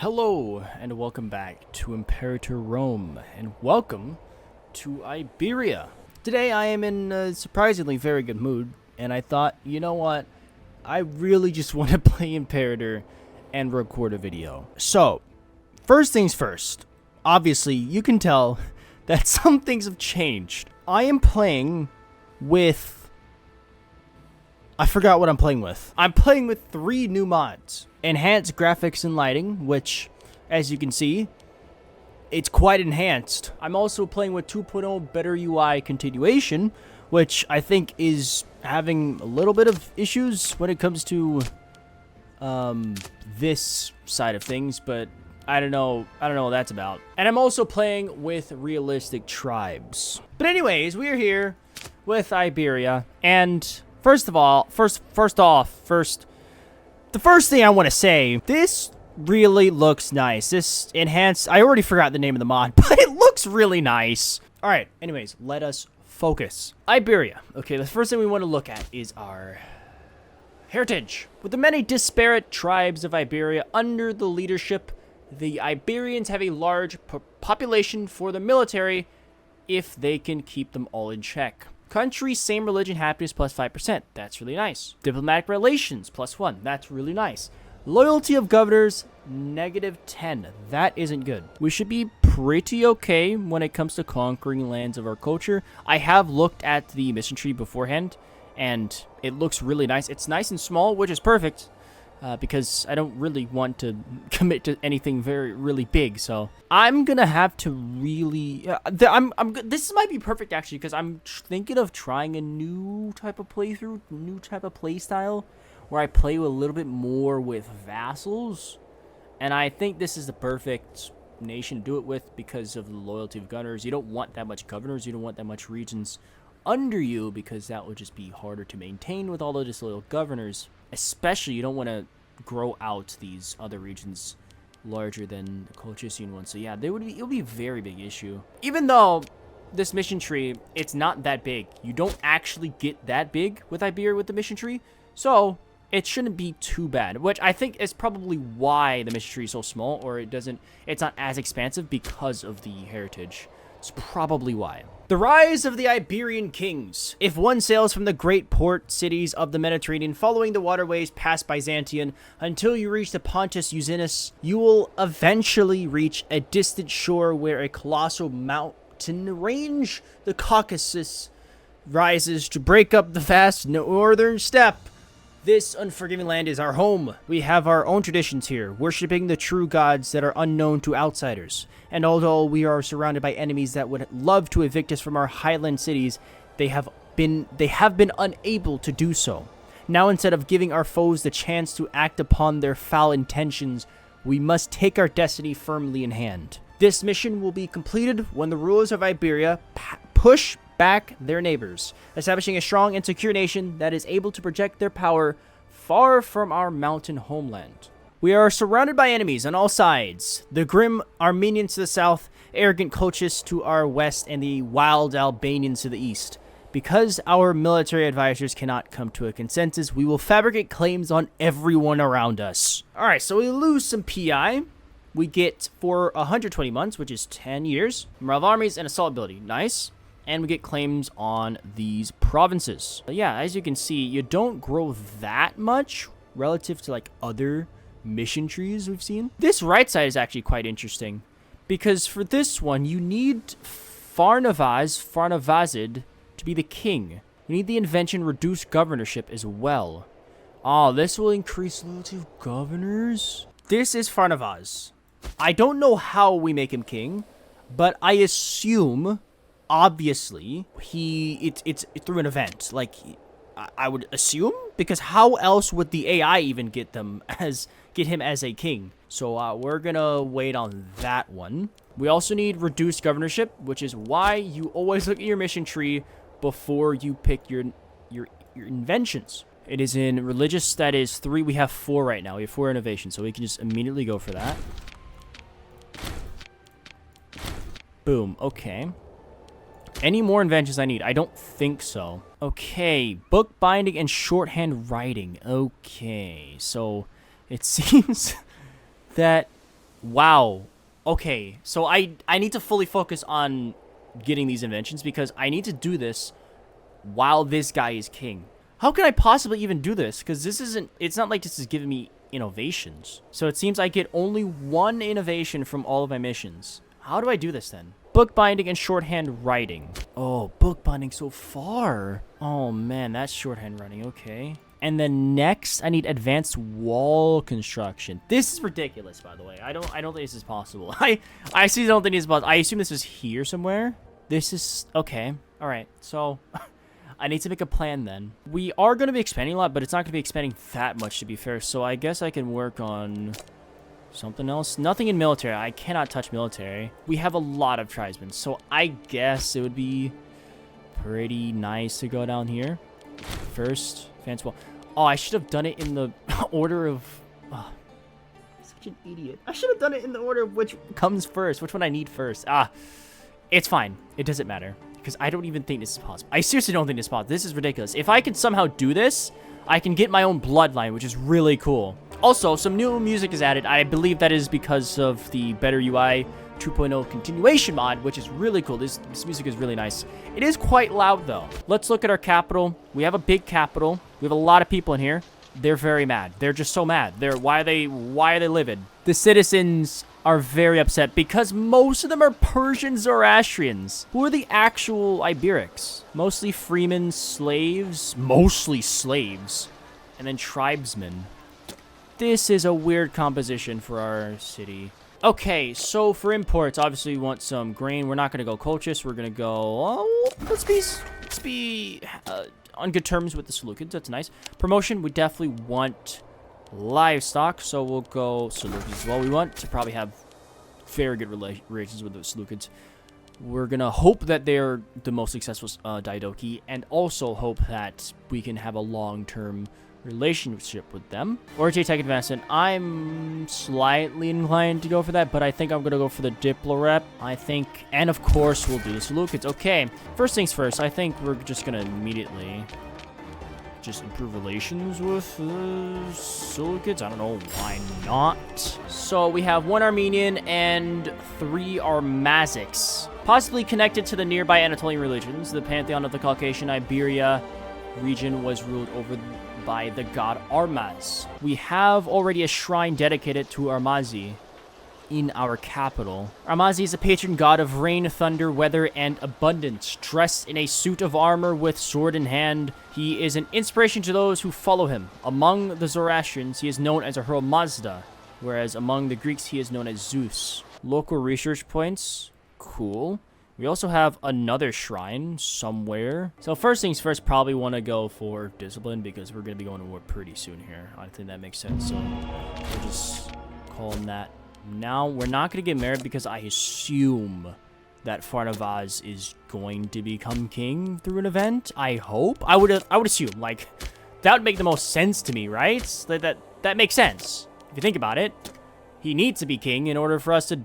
Hello, and welcome back to Imperator Rome, and welcome to Iberia. Today I am in a surprisingly very good mood, and I thought, you know what, I really just want to play Imperator and record a video. So, first things first, obviously you can tell that some things have changed. I am playing with... I forgot what I'm playing with. I'm playing with 3 new mods. Enhanced graphics and lighting, which, as you can see, it's quite enhanced. I'm also playing with 2.0 Better UI Continuation, which I think is having a little bit of issues when it comes to this side of things, but I don't know what that's about. And I'm also playing with realistic tribes. But anyways, we are here with Iberia, and first of all, the first thing I want to say, this really looks nice. This enhanced, I already forgot the name of the mod, but it looks really nice. All right, anyways, let us focus. Iberia. Okay, the first thing we want to look at is our heritage. With the many disparate tribes of Iberia under the leadership, the Iberians have a large population for the military if they can keep them all in check. Country, same religion, happiness, plus 5%. That's really nice. Diplomatic relations, plus 1. That's really nice. Loyalty of governors, -10. That isn't good. We should be pretty okay when it comes to conquering lands of our culture. I have looked at the mission tree beforehand, and it looks really nice. It's nice and small, which is perfect, because I don't really want to commit to anything really big. So I'm gonna have to really. This might be perfect actually, because I'm thinking of trying a new type of playthrough, new type of play style, where I play a little bit more with vassals, and I think this is the perfect nation to do it with because of the loyalty of gunners. You don't want that much governors. You don't want that much regions under you, because that would just be harder to maintain with all the disloyal governors. Especially, you don't want to grow out these other regions larger than the Caucasus one. So yeah, it would be a very big issue. Even though this mission tree, it's not that big. You don't actually get that big with Iberia with the mission tree. So it shouldn't be too bad, which I think is probably why the mission tree is so small, or it's not as expansive because of the heritage. It's probably why. The rise of the Iberian kings. If one sails from the great port cities of the Mediterranean, following the waterways past Byzantium until you reach the Pontus Euxinus, you will eventually reach a distant shore where a colossal mountain range, the Caucasus, rises to break up the vast northern steppe. This unforgiving land is our home. We have our own traditions here, worshipping the true gods that are unknown to outsiders. And although we are surrounded by enemies that would love to evict us from our highland cities, they have been unable to do so. Now, instead of giving our foes the chance to act upon their foul intentions, we must take our destiny firmly in hand. This mission will be completed when the rulers of Iberia push back their neighbors, establishing a strong and secure nation that is able to project their power far from our mountain homeland. We are surrounded by enemies on all sides. The grim Armenians to the south, arrogant Caucasus to our west, and the wild Albanians to the east. Because our military advisors cannot come to a consensus, we will fabricate claims on everyone around us. Alright, so we lose some PI. We get for 120 months, which is 10 years. Morale of armies and assault ability. Nice. And we get claims on these provinces. But yeah, as you can see, you don't grow that much relative to like other mission trees we've seen. This right side is actually quite interesting, because for this one, you need Farnavazid to be the king. You need the invention reduced governorship as well. Oh, this will increase loyalty of governors. This is Farnavaz. I don't know how we make him king, but I assume, obviously, it's through an event. Like, I would assume, because how else would the AI even get him as a king? So we're gonna wait on that one. We also need reduced governorship, which is why you always look at your mission tree before you pick your inventions. It is in religious, that is 3. We have 4 right now. We have 4 innovations, so we can just immediately go for that. Boom. Okay. Any more inventions I need? I don't think so. Okay, book binding and shorthand writing. Okay, so it seems that Wow. Okay, so I need to fully focus on getting these inventions because I need to do this while this guy is king. How can I possibly even do this? Because this isn't, it's not like this is giving me innovations. So it seems I get only one innovation from all of my missions. How do I do this then? Bookbinding and shorthand writing. Oh, bookbinding so far. Oh man, that's shorthand writing, okay. And then next, I need advanced wall construction. This is ridiculous, by the way. I don't think this is possible. I actually don't think this is possible. I assume this is here somewhere. This is, okay. All right, so I need to make a plan then. We are going to be expanding a lot, but it's not going to be expanding that much, to be fair. So I guess I can work on something else. Nothing in military. I cannot touch military. We have a lot of tribesmen, so I guess it would be pretty nice to go down here first. Fancy wall. Oh, I should have done it in the order of... Oh, such an idiot. I should have done it in the order of which comes first, which one I need first. It's fine. It doesn't matter. Because I don't even think this is possible. I seriously don't think this is possible. This is ridiculous. If I could somehow do this, I can get my own bloodline, which is really cool. Also, some new music is added. I believe that is because of the Better UI 2.0 continuation mod, which is really cool. This music is really nice. It is quite loud, though. Let's look at our capital. We have a big capital. We have a lot of people in here. They're very mad. They're just so mad. Why are they livid? The citizens are very upset because most of them are Persian Zoroastrians. Who are the actual Iberics? Mostly freemen, slaves, mostly slaves, and then tribesmen. This is a weird composition for our city. Okay, so for imports, obviously we want some grain. We're not going to go Caucasus. We're going to go... let's be on good terms with the Seleucids. That's nice. Promotion, we definitely want livestock, so we'll go Seleucids as well. We want to probably have very good relations with the Seleucids. We're going to hope that they're the most successful Diadochi, and also hope that we can have a long-term relationship with them. Orate Tech Advancement, I'm slightly inclined to go for that, but I think I'm going to go for the Diplorep, I think. And of course, we'll do the Seleucids. Okay, first things first, I think we're just going to immediately just improve relations with Seleucids. I don't know, why not? So we have 1 Armenian and 3 Armazics, possibly connected to the nearby Anatolian religions. The pantheon of the Caucasian Iberia region was ruled over by the god Armaz. We have already a shrine dedicated to Armazi in our capital. Armazi is a patron god of rain, thunder, weather, and abundance. Dressed in a suit of armor with sword in hand, he is an inspiration to those who follow him. Among the Zoroastrians, he is known as Ahura Mazda, whereas among the Greeks, he is known as Zeus. Local research points. Cool. We also have another shrine somewhere. So first things first, probably want to go for discipline because we're going to be going to war pretty soon here. I think that makes sense. So we'll just call him that. Now, we're not going to get married because I assume that Farnavaz is going to become king through an event. I hope. I would assume. Like, that would make the most sense to me, right? That makes sense. If you think about it, he needs to be king in order for us to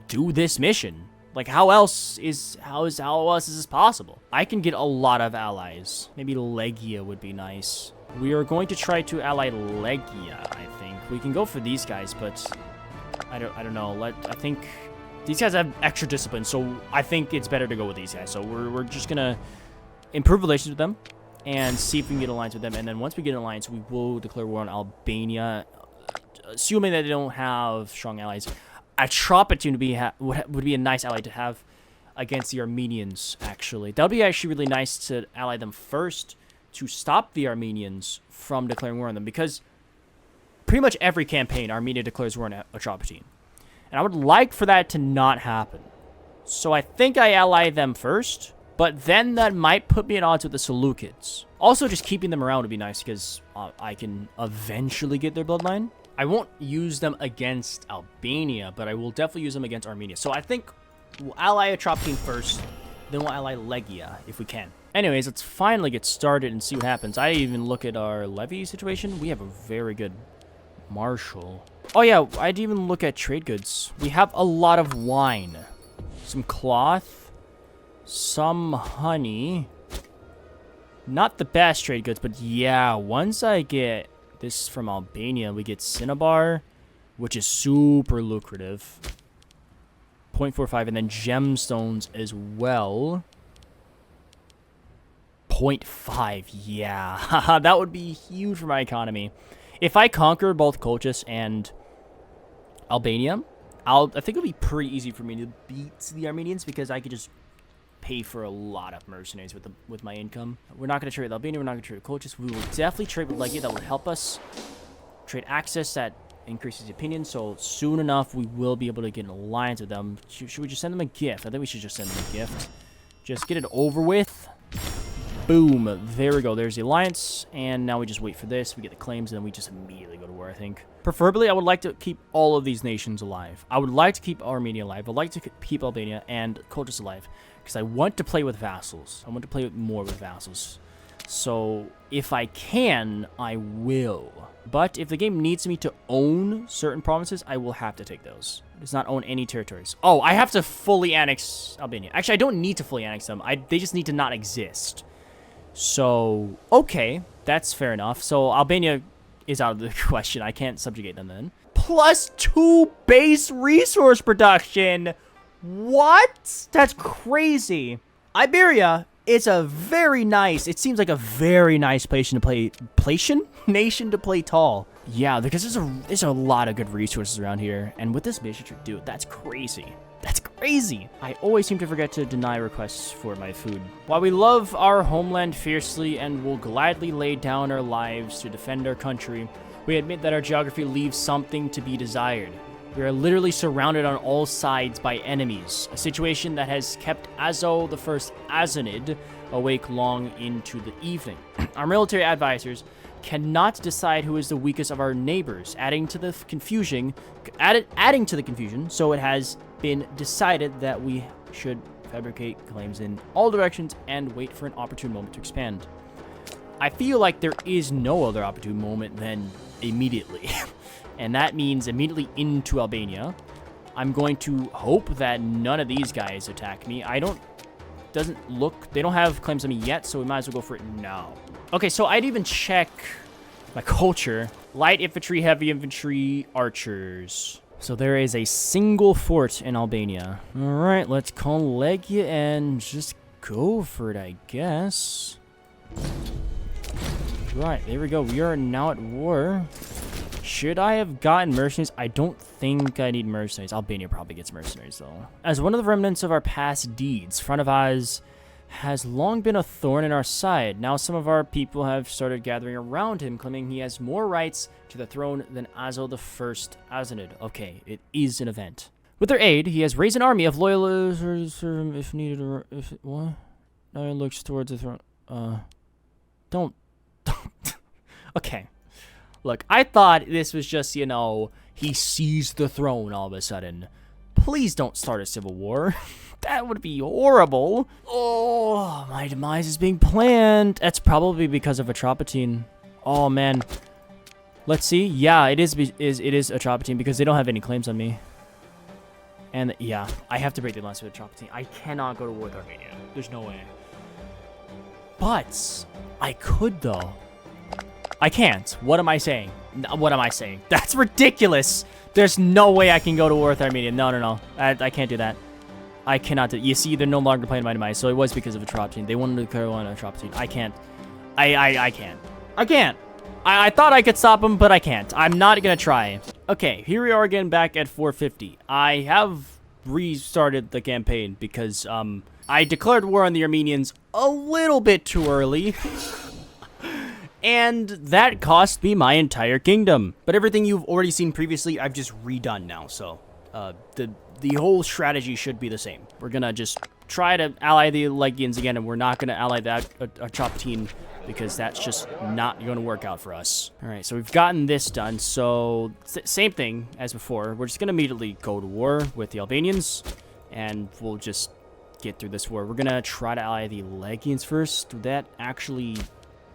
do this mission. Like, how else is this possible? I can get a lot of allies. Maybe Legia would be nice. We are going to try to ally Legia, I think. We can go for these guys, but I don't know. I think these guys have extra discipline, so I think it's better to go with these guys. So we're just gonna improve relations with them and see if we can get an alliance with them. And then once we get an alliance, we will declare war on Albania, assuming that they don't have strong allies. Atropatene would be a nice ally to have against the Armenians, actually. That would be actually really nice to ally them first to stop the Armenians from declaring war on them, because pretty much every campaign, Armenia declares war on Atropatene. And I would like for that to not happen. So I think I ally them first, but then that might put me at odds with the Seleucids. Also, just keeping them around would be nice, because I can eventually get their bloodline. I won't use them against Albania, but I will definitely use them against Armenia. So I think we'll ally Atropatene first, then we'll ally Legia if we can. Anyways, let's finally get started and see what happens. I even look at our levy situation. We have a very good marshal. Oh yeah, I'd even look at trade goods. We have a lot of wine, some cloth, some honey. Not the best trade goods, but yeah, once I get this from Albania, we get cinnabar, which is super lucrative. 0.45, and then gemstones as well. 0.5, yeah. That would be huge for my economy. If I conquer both Caucasus and Albania, I think it'll be pretty easy for me to beat the Armenians because I could just pay for a lot of mercenaries with my income. We're not going to trade with Albania. We're not going to trade with Caucasus. We will definitely trade with Legia. That will help us. Trade access, that increases the opinion. So soon enough, we will be able to get an alliance with them. Should we just send them a gift? I think we should just send them a gift. Just get it over with. Boom. There we go. There's the alliance. And now we just wait for this. We get the claims, and then we just immediately go to war, I think. Preferably, I would like to keep all of these nations alive. I would like to keep Armenia alive. I'd like to keep Albania and Caucasus alive. Because I want to play with vassals. I want to play more with vassals. So, if I can, I will. But if the game needs me to own certain provinces, I will have to take those. It does not own any territories. Oh, I have to fully annex Albania. Actually, I don't need to fully annex them. They just need to not exist. So, okay. That's fair enough. So, Albania is out of the question. I can't subjugate them then. +2 base resource production! What? That's crazy. Iberia is a very nice, it seems like a very nice nation to play tall. Yeah, because there's a lot of good resources around here. And with this mission, dude, that's crazy. That's crazy. I always seem to forget to deny requests for my food. While we love our homeland fiercely and will gladly lay down our lives to defend our country, we admit that our geography leaves something to be desired. We are literally surrounded on all sides by enemies, a situation that has kept Azo the First Asanid awake long into the evening. Our military advisors cannot decide who is the weakest of our neighbors, adding to the confusion, so it has been decided that we should fabricate claims in all directions and wait for an opportune moment to expand. I feel like there is no other opportune moment than immediately. And that means immediately into Albania. I'm going to hope that none of these guys attack me. they don't have claims on me yet, so we might as well go for it now. Okay, so I'd even check my culture. Light infantry, heavy infantry, archers. So there is a single fort in Albania. All right, let's call Legia and just go for it, I guess. Right, there we go. We are now at war. Should I have gotten mercenaries? I don't think I need mercenaries. Albania probably gets mercenaries, though. As one of the remnants of our past deeds, Front of Oz has long been a thorn in our side. Now some of our people have started gathering around him, claiming he has more rights to the throne than Azo the First Asanid. Okay, it is an event. With their aid, he has raised an army of loyalists if needed. What? Now he looks towards the throne. Don't. Okay. Look, I thought this was just, you know, he seized the throne all of a sudden. Please don't start a civil war. That would be horrible. Oh, my demise is being planned. That's probably because of Atropatene. Oh, man. Let's see. Yeah, it is Atropatene because they don't have any claims on me. And, yeah, I have to break the alliance with Atropatene. I cannot go to war with Armenia. There's no way. But I could, though. I can't. What am I saying? What am I saying? That's ridiculous. There's no way I can go to war with Armenia. No. I can't do that. I cannot do it. You see, they're no longer playing my demise, so it was because of Atropatene. They wanted to declare on Atropatene. I can't. I can't. I can't. I thought I could stop them, but I can't. I'm not gonna try. Okay, here we are again back at 450. I have restarted the campaign because, I declared war on the Armenians a little bit too early. And that cost me my entire kingdom. But everything you've already seen previously, I've just redone now. So, the whole strategy should be the same. We're gonna just try to ally the Legians again, and we're not gonna ally that Atropatene because that's just not gonna work out for us. All right, so we've gotten this done. So, same thing as before. We're just gonna immediately go to war with the Albanians, and we'll just get through this war. We're gonna try to ally the Legians first. That actually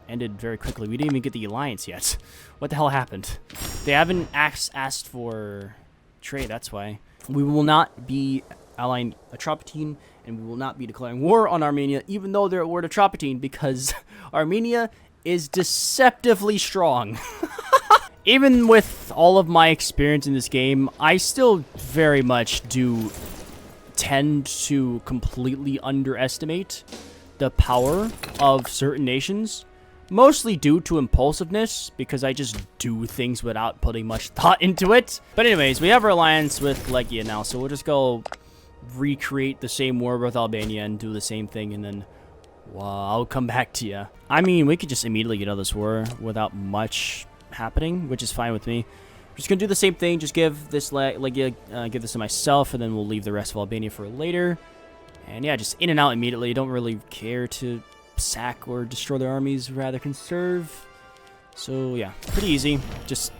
ended very quickly. We didn't even get the alliance yet. What the hell happened? They haven't asked for trade, that's why. We will not be allying Atropatene, and we will not be declaring war on Armenia, even though they're at war to Atropatene, because Armenia is deceptively strong. even with all of my experience in this game, I still very much do tend to completely underestimate the power of certain nations. Mostly due to impulsiveness, because I just do things without putting much thought into it. But anyways, we have our alliance with Legia now, so we'll just go recreate the same war with Albania and do the same thing, and then I'll come back to you. I mean, we could just immediately get out of this war without much happening, which is fine with me. We're just gonna do the same thing, just give this Legia, give this to myself, and then we'll leave the rest of Albania for later. And yeah, just in and out immediately. Don't really care to sack or destroy their armies, rather conserve. So yeah, pretty easy. Just,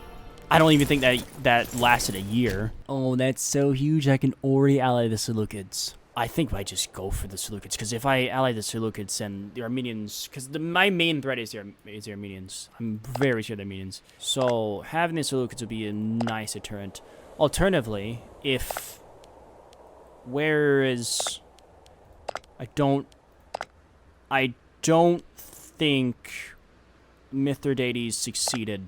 I don't even think that lasted a year. Oh, that's so huge. I can already ally the Seleucids. I think I just go for the Seleucids, because if I ally the Seleucids and the Armenians, because my main threat is the Armenians. I'm very sure they're Armenians. So having the Seleucids would be a nice deterrent. Alternatively, I don't think Mithridates succeeded.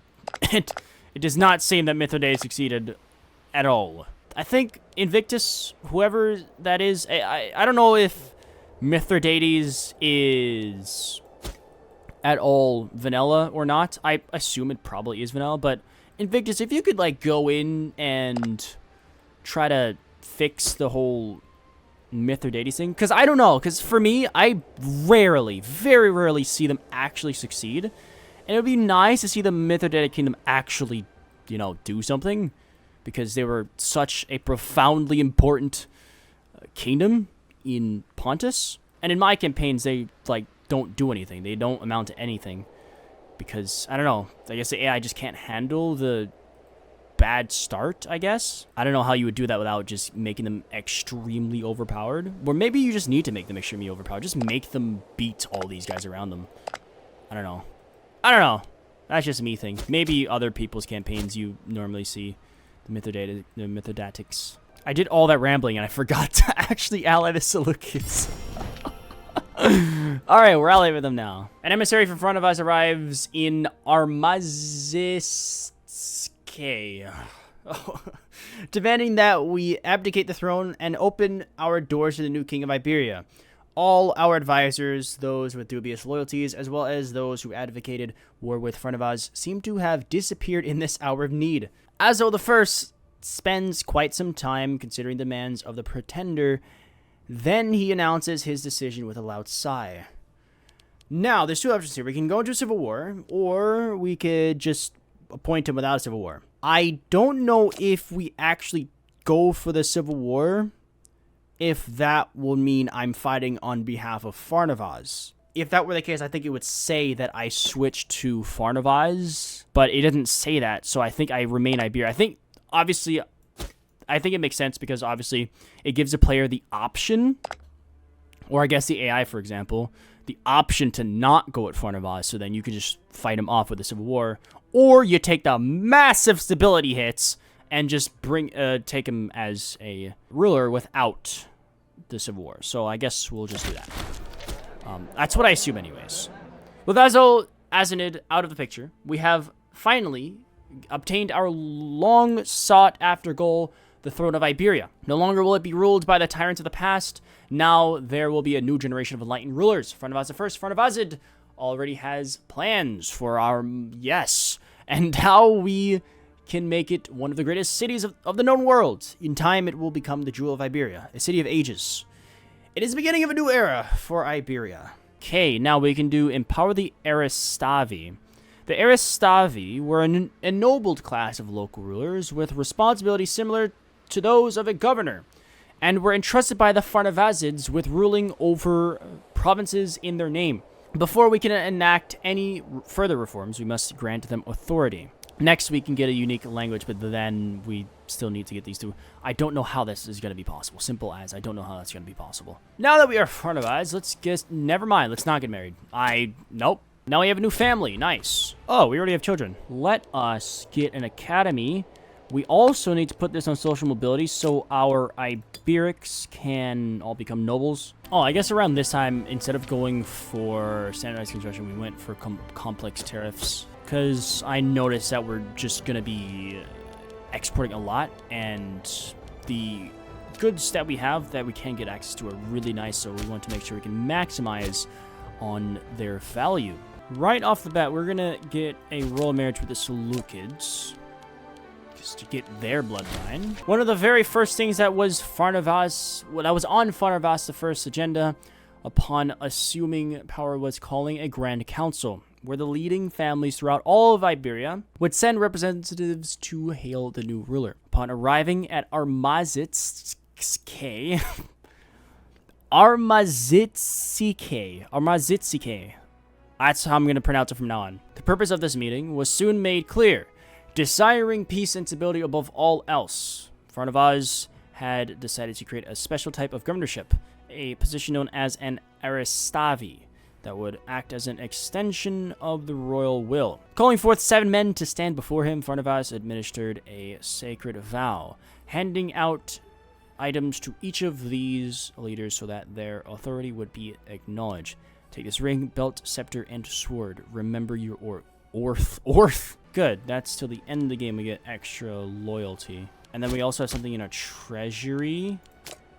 It does not seem that Mithridates succeeded at all. I think Invictus, whoever that is, I don't know if Mithridates is at all vanilla or not. I assume it probably is vanilla, but Invictus, if you could like go in and try to fix the whole Mithridates thing, because I don't know, because for me, I rarely, very rarely see them actually succeed, and it would be nice to see the Mithridatic Kingdom actually, you know, do something, because they were such a profoundly important kingdom in Pontus, and in my campaigns, they, like, don't do anything. They don't amount to anything, because, I don't know, I guess the AI just can't handle the bad start, I guess. I don't know how you would do that without just making them extremely overpowered. Or maybe you just need to make them extremely overpowered. Just make them beat all these guys around them. I don't know. That's just me thing. Maybe other people's campaigns you normally see the Mithridatics. I did all that rambling and I forgot to actually ally the Seleucids. Alright, we're allied with them now. An emissary from front of us arrives in Armazis. Okay. Demanding that we abdicate the throne and open our doors to the new king of Iberia. All our advisors, those with dubious loyalties, as well as those who advocated war with Fernavaz, seem to have disappeared in this hour of need. Azo the First spends quite some time considering the demands of the pretender. Then he announces his decision with a loud sigh. Now, there's two options here. We can go into a civil war, or we could just appoint him without a civil war. I don't know if we actually go for the civil war, if that will mean I'm fighting on behalf of Farnavaz. If that were the case, I think it would say that I switch to Farnavaz, but it doesn't say that, so I think I remain Iberia. I think it makes sense because obviously it gives the player the option, or I guess the AI, for example, the option to not go at Farnavaz, so then you can just fight him off with a civil war, or you take the massive stability hits and just take him as a ruler without the civil war. So I guess we'll just do that. That's what I assume anyways. With Azo Azenid out of the picture, we have finally obtained our long sought after goal, the throne of Iberia. No longer will it be ruled by the tyrants of the past. Now there will be a new generation of enlightened rulers. Farnavaz the First, Farnavazid, already has plans for our, yes, and how we can make it one of the greatest cities of the known world. In time, it will become the jewel of Iberia, a city of ages. It is the beginning of a new era for Iberia. Okay, now we can do empower the Aristavi. The Aristavi were an ennobled class of local rulers with responsibilities similar to those of a governor, and were entrusted by the Farnavazids with ruling over provinces in their name. Before we can enact any further reforms, we must grant them authority. Next, we can get a unique language, but then we still need to get these two. I don't know how this is going to be possible. Simple as, I don't know how that's going to be possible. Now that we are Farnavaz, let's just, never mind, let's not get married. Nope. Now we have a new family, nice. Oh, we already have children. Let us get an academy. We also need to put this on social mobility so our Iberics can all become nobles. Oh, I guess around this time, instead of going for standardized construction, we went for complex tariffs. because I noticed that we're just going to be exporting a lot, and the goods that we have that we can get access to are really nice, so we want to make sure we can maximize on their value. Right off the bat, we're going to get a royal marriage with the Seleucids, just to get their bloodline. One of the very first things that was Pharnavaz, that was on Pharnavaz the First's agenda upon assuming power was calling a grand council, where the leading families throughout all of Iberia would send representatives to hail the new ruler. Upon arriving at Armazitsike, that's how I'm going to pronounce it from now on. The purpose of this meeting was soon made clear. Desiring peace and stability above all else, Pharnavaz had decided to create a special type of governorship, a position known as an aristavi, that would act as an extension of the royal will. Calling forth 7 men to stand before him, Pharnavaz administered a sacred vow, handing out items to each of these leaders so that their authority would be acknowledged. Take this ring, belt, scepter, and sword. Remember your orth. Good. That's till the end of the game we get extra loyalty. And then we also have something in our treasury,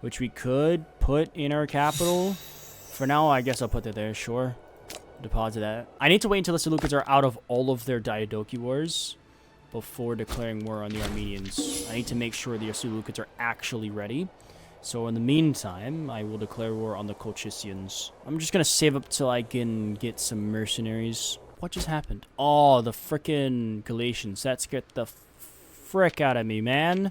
which we could put in our capital. For now, I guess I'll put it there, sure. Deposit that. I need to wait until the Seleucids are out of all of their Diadochi wars before declaring war on the Armenians. I need to make sure the Seleucids are actually ready. So in the meantime, I will declare war on the Caucasians. I'm just gonna save up till I can get some mercenaries. What just happened? Oh, the frickin' Galatians. That scared the frick out of me, man.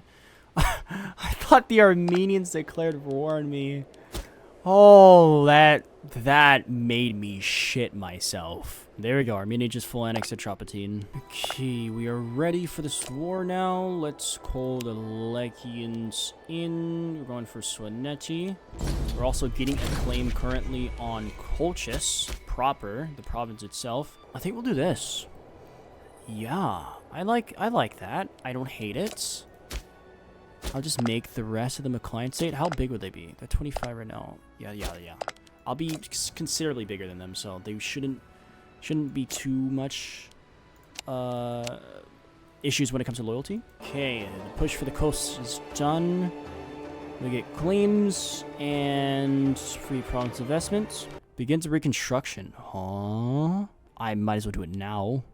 I thought the Armenians declared war on me. Oh, that made me shit myself. There we go. Armenia just full annexed to Tropatine. Okay, we are ready for this war now. Let's call the Lechians in. We're going for Swaneti. We're also getting a claim currently on Caucasus proper, the province itself. I think we'll do this. Yeah, I like that. I don't hate it. I'll just make the rest of them a client state. How big would they be? They're 25 right now. Yeah. I'll be considerably bigger than them, so they shouldn't be too much issues when it comes to loyalty. Okay, the push for the coast is done. We get claims and free province investments. Begins reconstruction. Huh? I might as well do it now.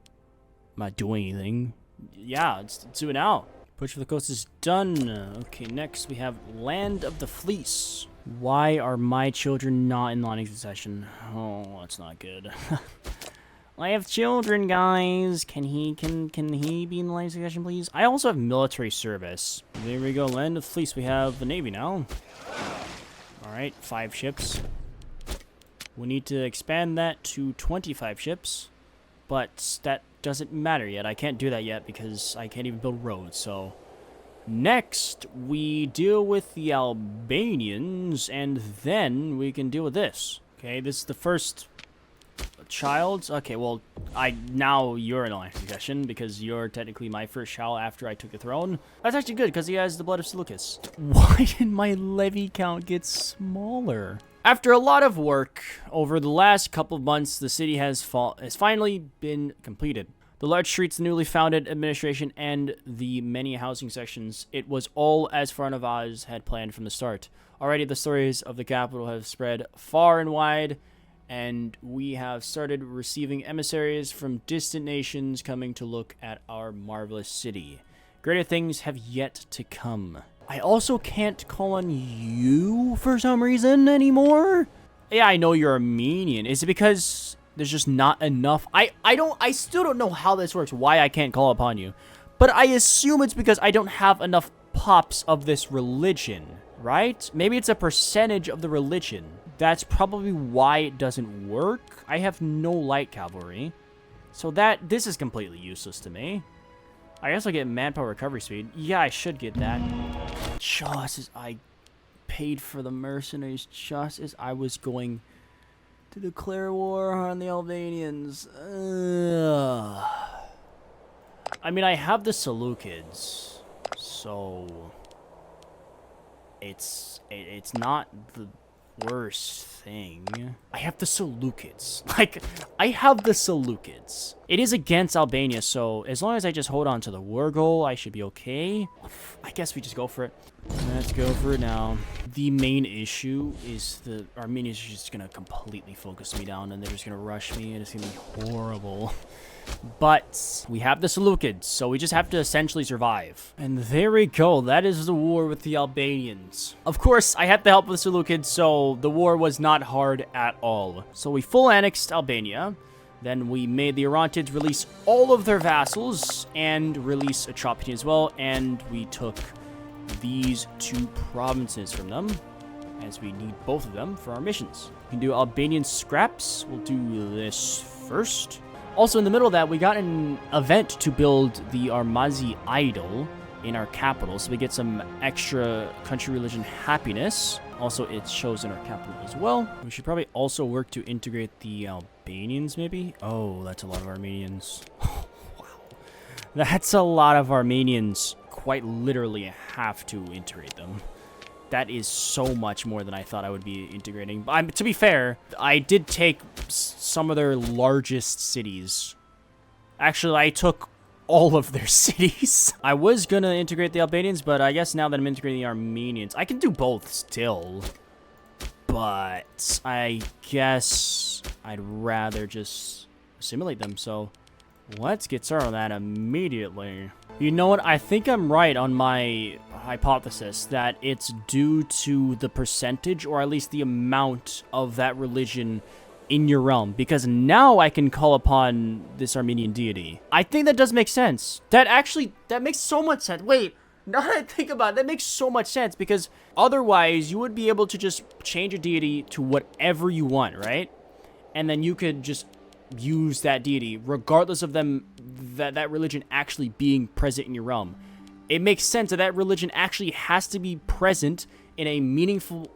I'm not doing anything. Yeah, let's do it now. Push for the coast is done. Okay, next we have Land of the Fleece. Why are my children not in line of succession? Oh, that's not good. I have children, guys. Can he be in line of succession, please? I also have military service. There we go. Land of the Fleece. We have the Navy now. All right, 5 ships. We need to expand that to 25 ships, but that doesn't matter yet. I can't do that yet because I can't even build roads. So next we deal with the Albanians, and then we can deal with this. Okay, this is the first child. Okay, well, now you're in line of succession because you're technically my first child after I took the throne. That's actually good because he has the blood of Seleucus. Why did my levy count get smaller? After a lot of work over the last couple of months, the city has finally been completed. The large streets, the newly founded administration, and the many housing sections, it was all as Pharnavaz had planned from the start. Already the stories of the capital have spread far and wide, and we have started receiving emissaries from distant nations coming to look at our marvelous city. Greater things have yet to come. I also can't call on you for some reason anymore. Yeah, I know you're Armenian. Is it because there's just not enough? I still don't know how this works, why I can't call upon you. But I assume it's because I don't have enough pops of this religion, right? Maybe it's a percentage of the religion. That's probably why it doesn't work. I have no light cavalry. So this is completely useless to me. I guess I'll get manpower recovery speed. Yeah, I should get that. Just as I paid for the mercenaries, just as I was going to declare war on the Albanians. I mean, I have the Seleucids, so it's not the worst thing. I have the Seleucids. Like, I have the Seleucids. It is against Albania, so as long as I just hold on to the war goal, I should be okay. I guess we just go for it. Let's go for it now. The main issue is the Armenians are just gonna completely focus me down, and they're just gonna rush me, and it's gonna be horrible. But we have the Seleucids, so we just have to essentially survive. And there we go. That is the war with the Albanians. Of course, I had the help of the Seleucids, so the war was not hard at all. So we full annexed Albania. Then we made the Orontids release all of their vassals and release Atropatene as well. And we took these 2 provinces from them, as we need both of them for our missions. We can do Albanian scraps. We'll do this first. Also, in the middle of that, we got an event to build the Armazi idol in our capital, so we get some extra country religion happiness. Also, it shows in our capital as well. We should probably also work to integrate the Albanians, maybe? Oh, that's a lot of Armenians. Oh, wow. That's a lot of Armenians. Quite literally have to integrate them. That is so much more than I thought I would be integrating. But to be fair, I did take some of their largest cities. Actually, I took all of their cities. I was gonna integrate the Albanians, but I guess now that I'm integrating the Armenians, I can do both still. But I guess I'd rather just assimilate them, so let's get started on that immediately. You know what? I think I'm right on my hypothesis that it's due to the percentage, or at least the amount of that religion in your realm, because now I can call upon this Armenian deity. I think that does make sense. That makes so much sense. Wait, now that I think about it, that makes so much sense, because otherwise you would be able to just change a deity to whatever you want, right? And then you could just use that deity regardless of them that religion actually being present in your realm. It makes sense that that religion actually has to be present in a meaningful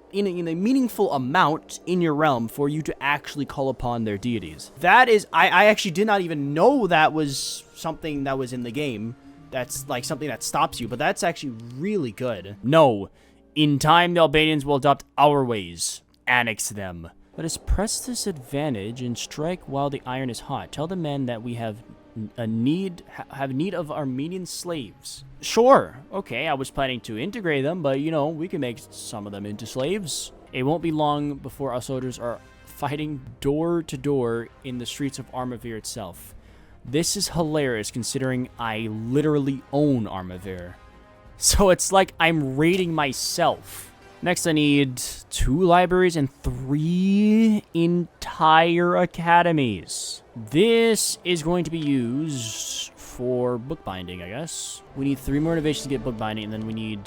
amount in your realm for you to actually call upon their deities. That is, I actually did not even know that was something that was in the game. That's like something that stops you, but that's actually really good. No, in time the Albanians will adopt our ways. Annex them. Let us press this advantage and strike while the iron is hot. Tell the men that we have need of Armenian slaves. Sure, okay, I was planning to integrate them, but you know, we can make some of them into slaves. It won't be long before our soldiers are fighting door to door in the streets of Armavir itself. This is hilarious considering I literally own Armavir. So it's like I'm raiding myself. Next, I need 2 libraries and 3 entire academies. This is going to be used for bookbinding, I guess. We need 3 more innovations to get bookbinding, and then we need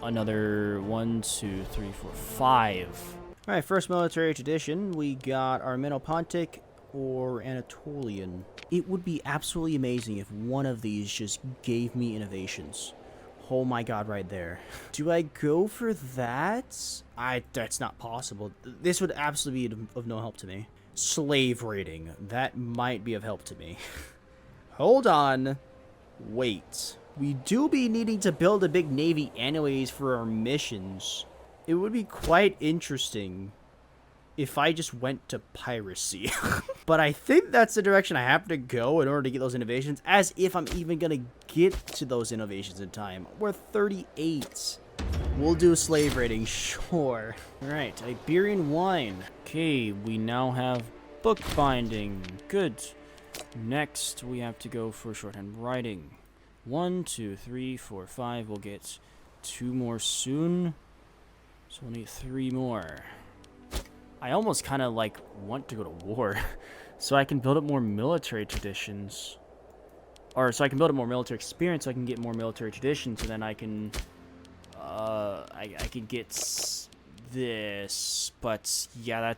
another 1, 2, 3, 4, 5. All right, first military tradition, we got Armeno-Pontic or Anatolian. It would be absolutely amazing if one of these just gave me innovations. Oh my god, right there. Do I go for that? That's not possible. This would absolutely be of no help to me. Slave raiding. That might be of help to me. Hold on. Wait. We do be needing to build a big navy anyways for our missions. It would be quite interesting if I just went to piracy. But I think that's the direction I have to go in order to get those innovations, as if I'm even gonna get to those innovations in time. We're 38. We'll do slave raiding, sure. Alright, Iberian wine. Okay, we now have bookbinding. Good. Next, we have to go for shorthand writing. 1, 2, 3, 4, 5. We'll get 2 more soon. So we'll need 3 more. I almost kind of like want to go to war so I can build up more military traditions, or so I can build up more military experience so I can get more military traditions, and then I can I can get this. But yeah,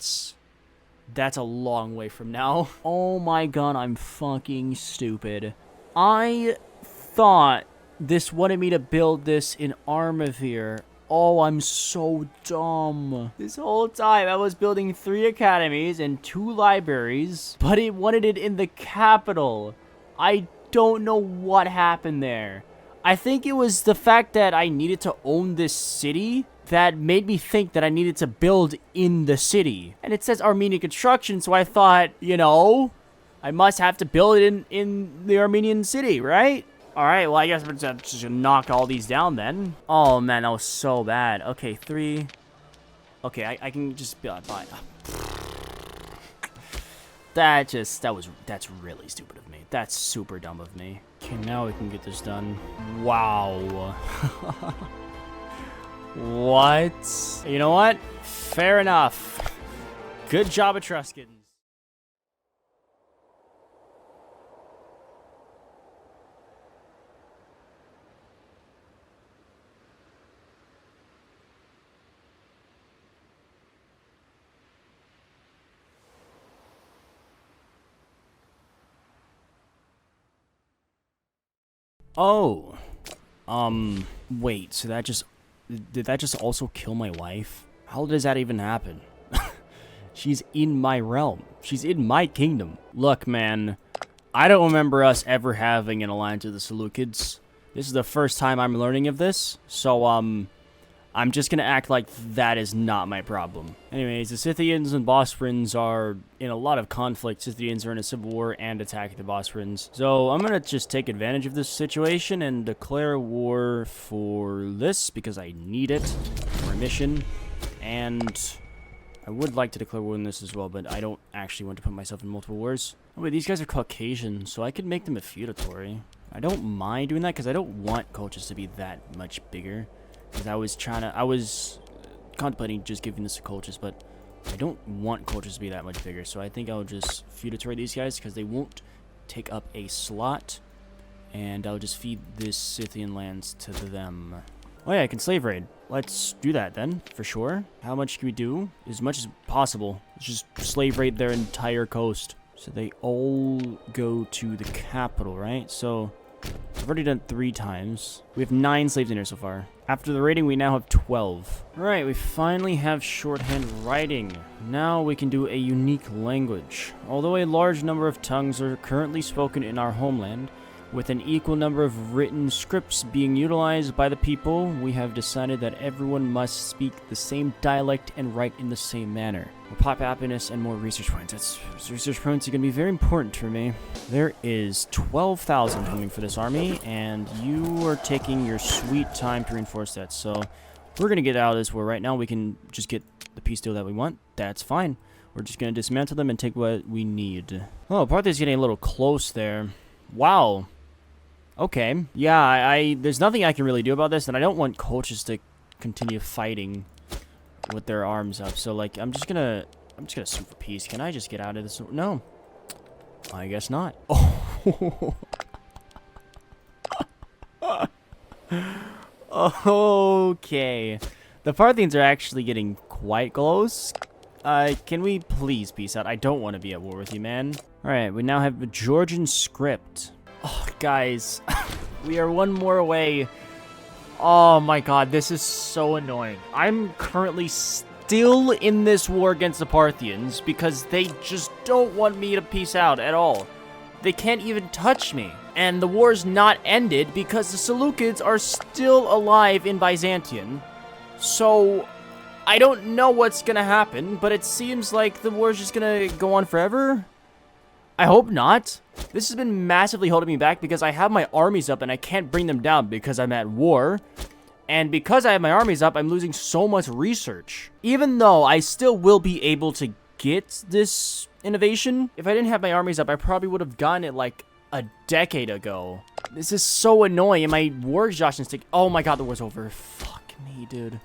that's a long way from now. Oh my god, I'm fucking stupid. I thought this wanted me to build this in Armavir. Oh, I'm so dumb. This whole time I was building 3 academies and 2 libraries, but it wanted it in the capital. I don't know what happened there. I think it was the fact that I needed to own this city that made me think that I needed to build in the city. And it says Armenian construction, so I thought, you know, I must have to build it in the Armenian city, right? Alright, well, I guess I'm just gonna knock all these down then. Oh, man, that was so bad. Okay, 3. Okay, I can just be fine. That's really stupid of me. That's super dumb of me. Okay, now we can get this done. Wow. What? You know what? Fair enough. Good job, Etruscans. Oh. Wait, so did that just also kill my wife? How does that even happen? She's in my realm. She's in my kingdom. Look, man, I don't remember us ever having an alliance with the Seleucids. This is the first time I'm learning of this, so, I'm just gonna act like that is not my problem. Anyways, the Scythians and Bosphorans are in a lot of conflict. Scythians are in a civil war and attacking the Bosphorans. So I'm gonna just take advantage of this situation and declare war for this because I need it for a mission. And I would like to declare war on this as well, but I don't actually want to put myself in multiple wars. Oh wait, these guys are Caucasian, so I could make them a feudatory. I don't mind doing that because I don't want Caucasus to be that much bigger. Because I was contemplating just giving this to Caucasus, but I don't want Caucasus to be that much bigger. So I think I'll just feudatory these guys because they won't take up a slot. And I'll just feed this Scythian lands to them. Oh yeah, I can slave raid. Let's do that then, for sure. How much can we do? As much as possible. Let's just slave raid their entire coast. So they all go to the capital, right? So I've already done 3 times. We have 9 slaves in here so far. After the raiding, we now have 12. Alright, we finally have shorthand writing. Now we can do a unique language. Although a large number of tongues are currently spoken in our homeland, with an equal number of written scripts being utilized by the people, we have decided that everyone must speak the same dialect and write in the same manner. More pop happiness and more research points. Research points are going to be very important for me. There is 12,000 coming for this army, and you are taking your sweet time to reinforce that. So we're going to get out of this war right now. We can just get the peace deal that we want. That's fine. We're just going to dismantle them and take what we need. Oh, Parthia's getting a little close there. Wow. Okay. Yeah, there's nothing I can really do about this, and I don't want Caucasus to continue fighting with their arms up. So, like, I'm just gonna sue for peace. Can I just get out of this? No. I guess not. Oh. Okay. The Parthians are actually getting quite close. Can we please peace out? I don't want to be at war with you, man. Alright, we now have a Georgian script. Oh, guys, we are one more away. Oh my god, this is so annoying. I'm currently still in this war against the Parthians because they just don't want me to peace out at all. They can't even touch me. And the war's not ended because the Seleucids are still alive in Byzantium. So I don't know what's gonna happen, but it seems like the war's just gonna go on forever. I hope not. This has been massively holding me back because I have my armies up and I can't bring them down because I'm at war. And because I have my armies up, I'm losing so much research. Even though I still will be able to get this innovation, if I didn't have my armies up, I probably would have gotten it like a decade ago. This is so annoying. And my war exhaustion stick. Oh my god, the war's over. Fuck me, dude.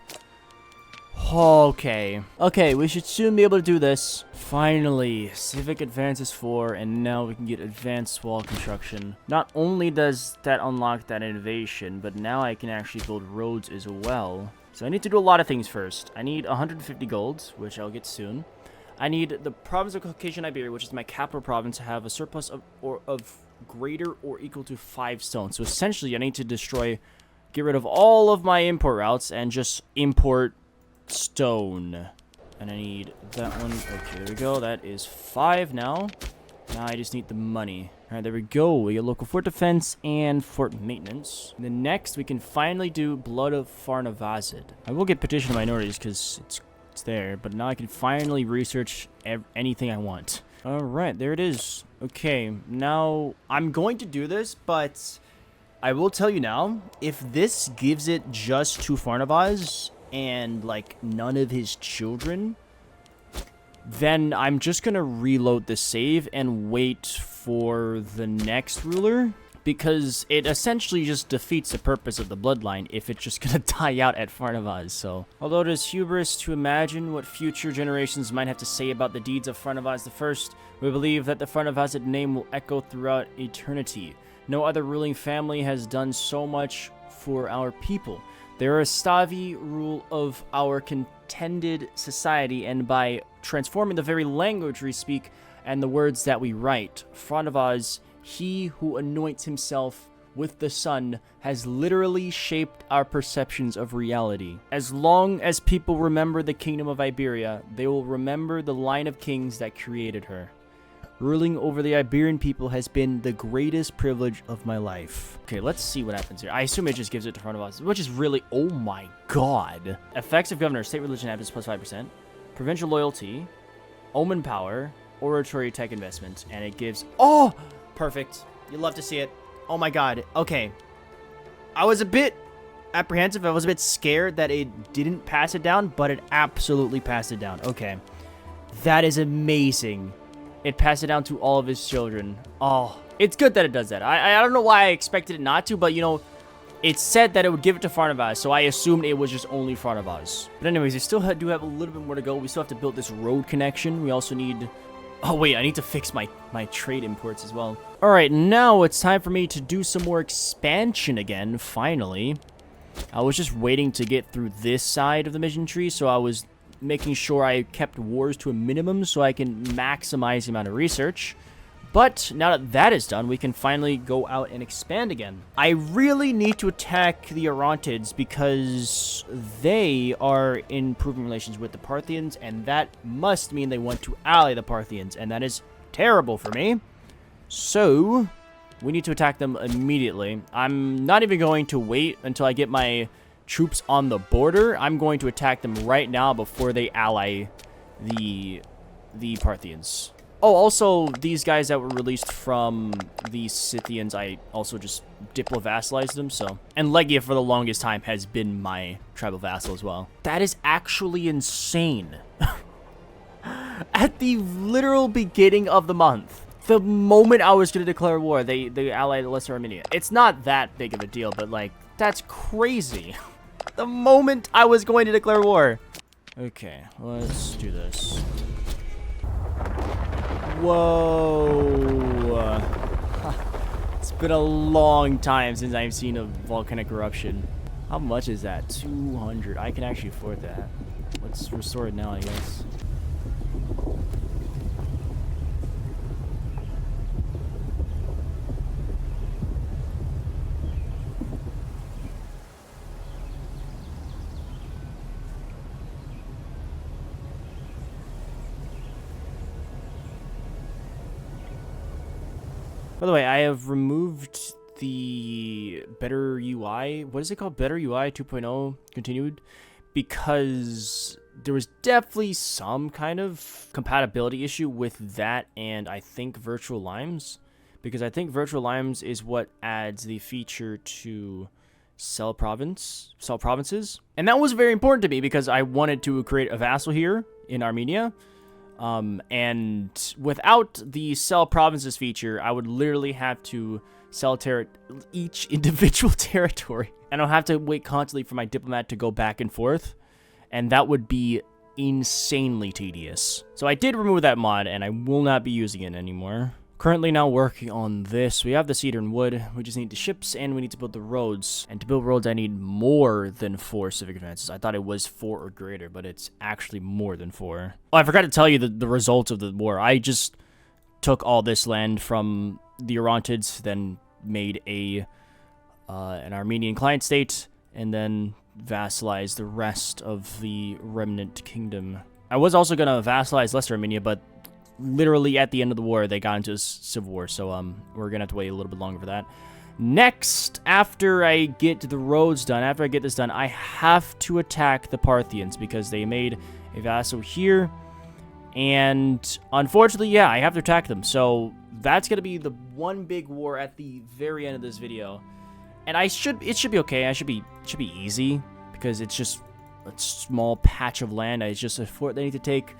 Okay. Okay, we should soon be able to do this. Finally, civic advances 4, and now we can get advanced wall construction. Not only does that unlock that innovation, but now I can actually build roads as well. So I need to do a lot of things first. I need 150 gold, which I'll get soon. I need the province of Caucasian Iberia, which is my capital province, to have a surplus of greater or equal to 5 stones. So essentially, I need to get rid of all of my import routes and just import stone. And I need that one. Okay, there we go. That is 5 now. Now I just need the money. Alright, there we go. We get local fort defense and fort maintenance. And then next, we can finally do Blood of Farnavazid. I will get Petition of Minorities because it's there, but now I can finally research anything I want. Alright, there it is. Okay, now I'm going to do this, but I will tell you now, if this gives it just to Farnavaz and, like, none of his children, then I'm just going to reload the save and wait for the next ruler, because it essentially just defeats the purpose of the bloodline if it's just going to die out at Farnavaz. So, although it is hubris to imagine what future generations might have to say about the deeds of Farnavaz I, we believe that the Farnavazid name will echo throughout eternity. No other ruling family has done so much for our people. They are a Stavi rule of our contended society, and by transforming the very language we speak and the words that we write, Farnavaz, he who anoints himself with the sun, has literally shaped our perceptions of reality. As long as people remember the kingdom of Iberia, they will remember the line of kings that created her. Ruling over the Iberian people has been the greatest privilege of my life. Okay, let's see what happens here. I assume it just gives it to Farnavaz, which is really, oh my god. Effects of governor, state religion happens plus 5%, provincial loyalty, omen power, oratory tech investment, and it gives, oh, perfect. You love to see it. Oh my god. Okay. I was a bit apprehensive. I was a bit scared that it didn't pass it down, but it absolutely passed it down. Okay. That is amazing. It passed it down to all of his children. Oh, it's good that it does that. I don't know why I expected it not to, but, you know, it said that it would give it to Farnavaz, so I assumed it was just only Farnavaz. But anyways, we still do have a little bit more to go. We still have to build this road connection. We also need... Oh, wait, I need to fix my trade imports as well. All right, now it's time for me to do some more expansion again, finally. I was just waiting to get through this side of the mission tree, so I was making sure I kept wars to a minimum so I can maximize the amount of research. But now that that is done, we can finally go out and expand again. I really need to attack the Orontids because they are in improving relations with the Parthians, and that must mean they want to ally the Parthians, and that is terrible for me. So, we need to attack them immediately. I'm not even going to wait until I get my troops on the border. I'm going to attack them right now before they ally the Parthians. Oh, also, these guys that were released from the Scythians, I also just diplo-vassalized them, so. And Legia, for the longest time, has been my tribal vassal as well. That is actually insane. At the literal beginning of the month, the moment I was going to declare war, they allied Lesser Armenia. It's not that big of a deal, but, like, that's crazy. The moment I was going to declare war. Okay, let's do this. Whoa. It's been a long time since I've seen a volcanic eruption. How much is that? 200. I can actually afford that. Let's restore it now, I guess. By the way, I have removed the Better UI. What is it called? Better UI 2.0 continued? Because there was definitely some kind of compatibility issue with that and I think Virtual Limes. Because I think Virtual Limes is what adds the feature to cell provinces. And that was very important to me because I wanted to create a vassal here in Armenia. And without the sell provinces feature, I would literally have to sell each individual territory. And I'll have to wait constantly for my diplomat to go back and forth. And that would be insanely tedious. So I did remove that mod, and I will not be using it anymore. Currently now working on this. We have the cedar and wood. We just need the ships, and we need to build the roads. And to build roads, I need more than 4 civic advances. I thought it was 4 or greater, but it's actually more than 4. Oh, I forgot to tell you the results of the war. I just took all this land from the Orontids, then made an Armenian client state, and then vassalized the rest of the remnant kingdom. I was also going to vassalize Lesser Armenia, but literally at the end of the war, they got into a civil war. So we're going to have to wait a little bit longer for that. Next, after I get the roads done, after I get this done, I have to attack the Parthians because they made a vassal here. And unfortunately, yeah, I have to attack them. So that's going to be the one big war at the very end of this video. And it should be okay. It should be easy because it's just a small patch of land. It's just a fort they need to take.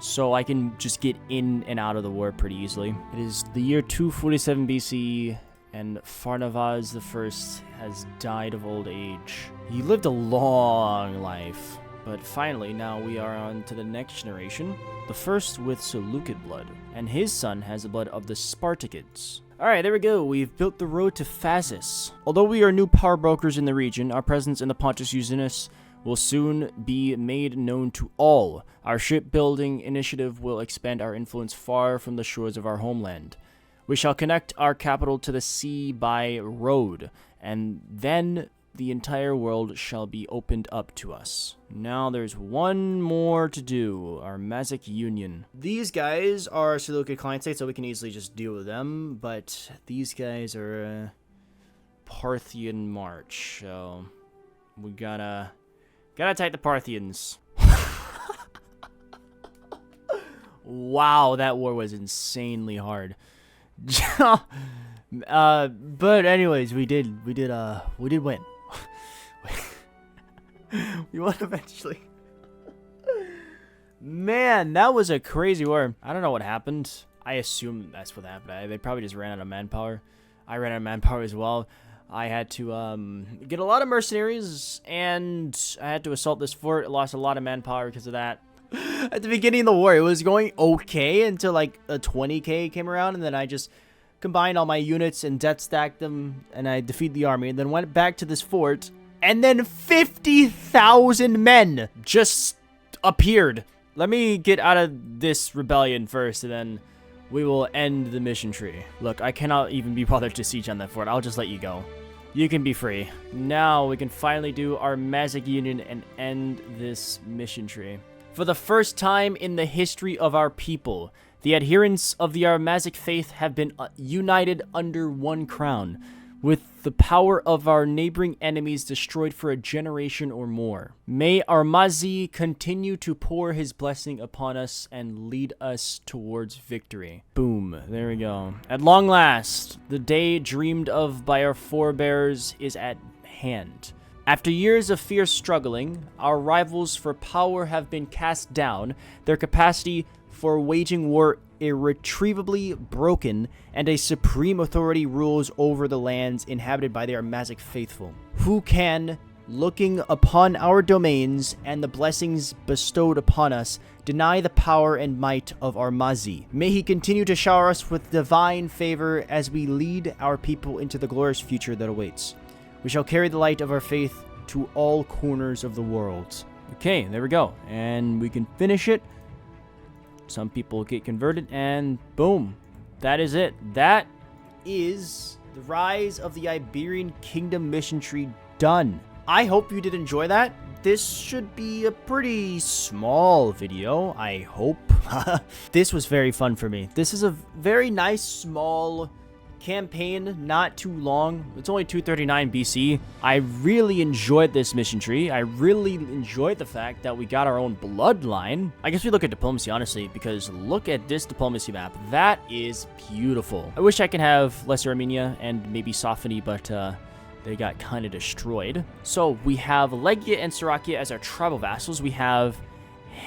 So I can just get in and out of the war pretty easily. It is the year 247 BC. And Pharnavaz I has died of old age. He lived a long life, but finally now we are on to the next generation, the first with Seleucid blood, and his son has the blood of the Spartakids. Alright, there we go, we've built the road to Phasis. Although we are new power brokers in the region, our presence in the Pontus Euxinus will soon be made known to all. Our shipbuilding initiative will expand our influence far from the shores of our homeland. We shall connect our capital to the sea by road, and then the entire world shall be opened up to us. Now there's one more to do, our Mazic Union. These guys are Seleucid client states, so we can easily just deal with them, but these guys are Parthian March, so we gotta attack the Parthians. Wow, that war was insanely hard. But anyways, we did win. We won eventually. Man, that was a crazy war. I don't know what happened. I assume that's what happened. They probably just ran out of manpower. I ran out of manpower as well. I had to get a lot of mercenaries, and I had to assault this fort. I lost a lot of manpower because of that. At the beginning of the war, it was going okay until like a 20k came around, and then I just combined all my units and death stacked them, and I defeated the army, and then went back to this fort, and then 50,000 men just appeared. Let me get out of this rebellion first, and then we will end the mission tree. Look, I cannot even be bothered to siege on that fort. I'll just let you go. You can be free. Now we can finally do our Mazic Union and end this mission tree. For the first time in the history of our people, the adherents of the Armazic faith have been united under one crown, with the power of our neighboring enemies destroyed for a generation or more. May Armazi continue to pour his blessing upon us and lead us towards victory. Boom. There we go. At long last, the day dreamed of by our forebears is at hand. After years of fierce struggling, our rivals for power have been cast down, their capacity for waging war irretrievably broken, and a supreme authority rules over the lands inhabited by the Armazic faithful. Who can, looking upon our domains and the blessings bestowed upon us, deny the power and might of Armazi? May he continue to shower us with divine favor as we lead our people into the glorious future that awaits. We shall carry the light of our faith to all corners of the world. Okay, there we go. And we can finish it. Some people get converted, and boom. That is it. That is the Rise of the Iberian Kingdom mission tree done. I hope you did enjoy that. This should be a pretty small video, I hope. This was very fun for me. This is a very nice, small campaign, not too long. It's only 239 BC. I really enjoyed this mission tree. I really enjoyed the fact that we got our own bloodline. I guess we look at diplomacy, honestly, because look at this diplomacy map. That is beautiful. I wish I could have Lesser Armenia and maybe Sophony, but they got kind of destroyed. So we have Legia and Serakia as our tribal vassals. We have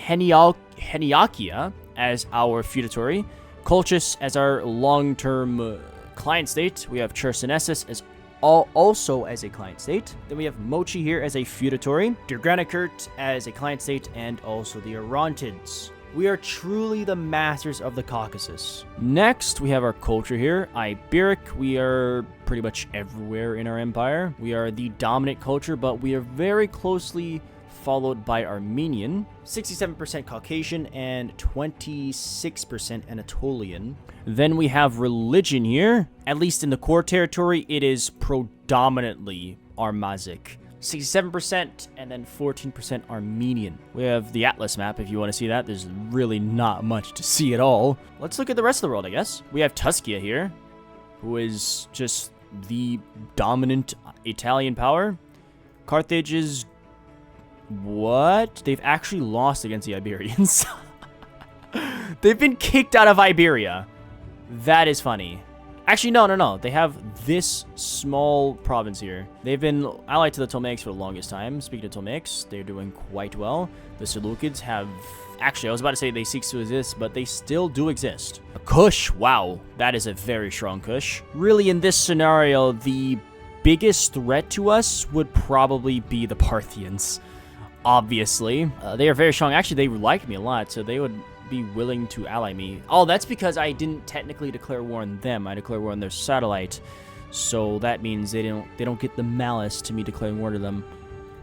Heniakia as our feudatory, Colchis as our long-term client state. We have Chersonesus as also as a client state. Then we have Mochi here as a feudatory, Dirgranikert as a client state, and also the Orontids. We are truly the masters of the Caucasus. Next, we have our culture here. Iberic, we are pretty much everywhere in our empire. We are the dominant culture, but we are very closely followed by Armenian, 67% Caucasian, and 26% Anatolian. Then we have religion here. At least in the core territory, it is predominantly Armazic. 67%, and then 14% Armenian. We have the Atlas map if you want to see that. There's really not much to see at all. Let's look at the rest of the world, I guess. We have Tuscia here, who is just the dominant Italian power. Carthage is... what? They've actually lost against the Iberians. They've been kicked out of Iberia. That is funny. Actually, no. They have this small province here. They've been allied to the Ptolemaics for the longest time. Speaking of Ptolemaics, they're doing quite well. The Seleucids have... actually, I was about to say they cease to exist, but they still do exist. A Kush. Wow. That is a very strong Kush. Really, in this scenario, the biggest threat to us would probably be the Parthians. Obviously. They are very strong. Actually, they like me a lot, so they would be willing to ally me. Oh, that's because I didn't technically declare war on them. I declared war on their satellite. So that means they don't get the malice to me declaring war to them.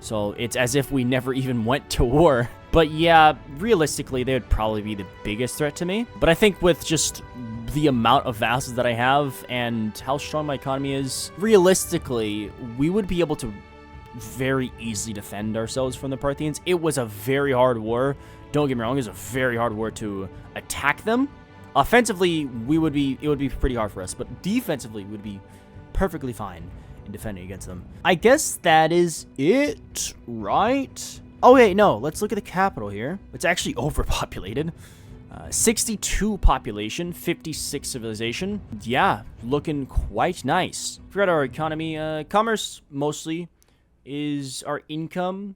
So it's as if we never even went to war. But yeah, realistically, they would probably be the biggest threat to me. But I think with just the amount of vassals that I have and how strong my economy is, realistically, we would be able to very easily defend ourselves from the Parthians. It was a very hard war. Don't get me wrong, it was a very hard war to attack them. Offensively, it would be pretty hard for us, but defensively, we would be perfectly fine in defending against them. I guess that is it, right? Oh, wait, no. Let's look at the capital here. It's actually overpopulated. 62 population, 56 civilization. Yeah, looking quite nice. Forgot our economy. Commerce, mostly, is our income.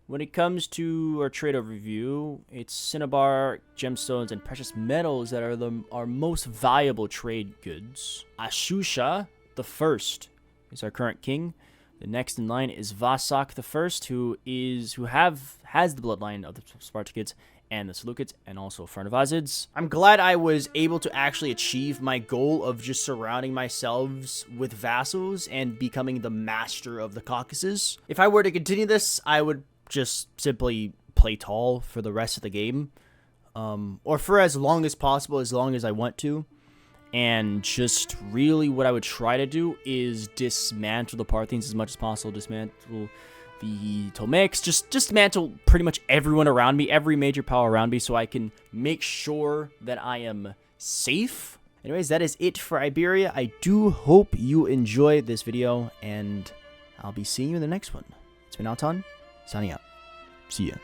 When it comes to our trade overview, it's cinnabar, gemstones, and precious metals that are our most valuable trade goods. Ashusha the First is our current king. The next in line is Vasak the First, who has the bloodline of the Spartakids and the Seleucids, and also Farnavazids. I'm glad I was able to actually achieve my goal of just surrounding myself with vassals and becoming the master of the Caucasus. If I were to continue this, I would just simply play tall for the rest of the game, or for as long as possible, as long as I want to. And just really what I would try to do is dismantle the Parthians as much as possible, dismantle the Ptolemaics, just dismantle pretty much everyone around me, every major power around me, so I can make sure that I am safe. Anyways, that is it for Iberia. I do hope you enjoyed this video, and I'll be seeing you in the next one. It's been Alton, signing out. See ya.